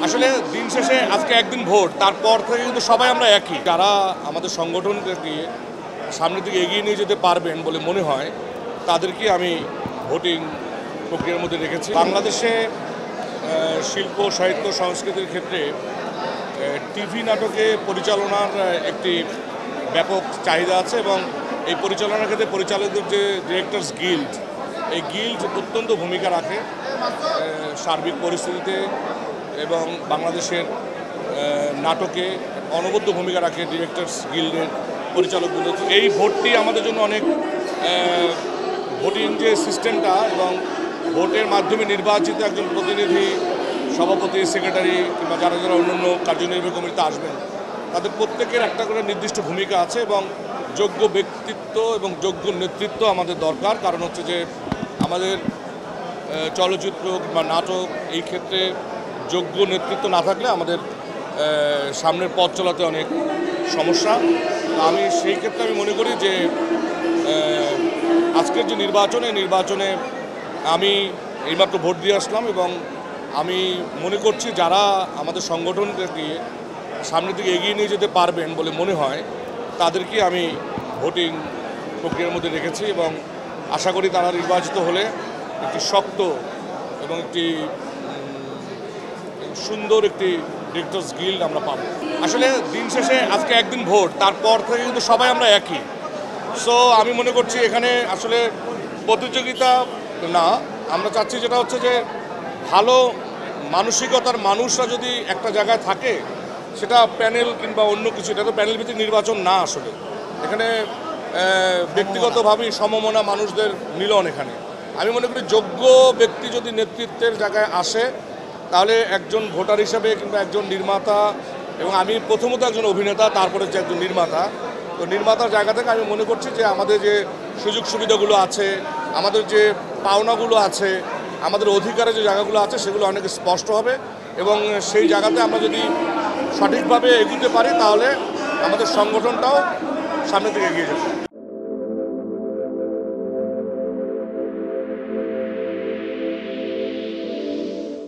আসলে দিন শেষে আজকে একদিন ভোট, তারপর থেকে কিন্তু সবাই আমরা একই। যারা আমাদের সংগঠনকে সামনের দিকে এগিয়ে নিয়ে যেতে পারবেন বলে মনে হয় তাদেরকে আমি ভোটিং প্রক্রিয়ার মধ্যে রেখেছি। বাংলাদেশে শিল্প সাহিত্য সংস্কৃতির ক্ষেত্রে টিভি নাটকে পরিচালনার একটি ব্যাপক চাহিদা আছে এবং এই পরিচালনার ক্ষেত্রে পরিচালকদের যে ডিরেক্টরস গিল্ড, এই গিল্ড অত্যন্ত ভূমিকা রাখে সার্বিক পরিস্থিতিতে এবং বাংলাদেশের নাটকে অনবদ্য ভূমিকা রাখে ডিরেক্টরস গিল্ডের পরিচালকগুলো। এই ভোটটি আমাদের জন্য অনেক ভোটিং যে সিস্টেমটা এবং ভোটের মাধ্যমে নির্বাচিত একজন প্রতিনিধি, সভাপতি, সেক্রেটারি কিংবা যারা যারা অন্যান্য কার্যনির্বাহী কমিটিতে আসবেন তাদের প্রত্যেকের একটা করে নির্দিষ্ট ভূমিকা আছে এবং যোগ্য ব্যক্তিত্ব এবং যোগ্য নেতৃত্ব আমাদের দরকার। কারণ হচ্ছে যে আমাদের চলচ্চিত্র কিংবা নাটক এই ক্ষেত্রে যোগ্য নেতৃত্ব না থাকলে আমাদের সামনের পথ চলাতে অনেক সমস্যা। আমি সেই ক্ষেত্রে আমি মনে করি যে আজকের যে নির্বাচনে আমি এইমাত্র ভোট দিয়ে আসলাম এবং আমি মনে করছি যারা আমাদের সংগঠনকে সামনের দিকে এগিয়ে নিয়ে যেতে পারবেন বলে মনে হয় তাদেরকে আমি ভোটিং প্রক্রিয়ার মধ্যে রেখেছি এবং আশা করি তারা নির্বাচিত হলে একটি শক্ত এবং একটি সুন্দর একটি ডিরেক্টরস গিল্ড আমরা পাবো। আসলে দিন শেষে আজকে একদিন ভোট, তারপর থেকে কিন্তু সবাই আমরা একই। সো আমি মনে করছি এখানে আসলে প্রতিযোগিতা না, আমরা চাচ্ছি যেটা হচ্ছে যে ভালো মানসিকতার মানুষরা যদি একটা জায়গায় থাকে, সেটা প্যানেল কিংবা অন্য কিছু, এটা তো প্যানেল ভিত্তিক নির্বাচন না। আসলে এখানে ব্যক্তিগতভাবেই সমমনা মানুষদের মিলন। এখানে আমি মনে করি যোগ্য ব্যক্তি যদি নেতৃত্বের জায়গায় আসে তাহলে একজন ভোটার হিসাবে কিংবা একজন নির্মাতা, এবং আমি প্রথমত একজন অভিনেতা, তারপরে যে একজন নির্মাতা, তো নির্মাতার জায়গা থেকে আমি মনে করছি যে আমাদের যে সুযোগ সুবিধাগুলো আছে, আমাদের যে পাওনাগুলো আছে, আমাদের অধিকারের যে জায়গাগুলো আছে সেগুলো অনেক স্পষ্ট হবে এবং সেই জায়গাতে আমরা যদি সঠিকভাবে এগোতে পারি তাহলে আমাদের সংগঠনটাও সামনের দিকে এগিয়ে যাবে।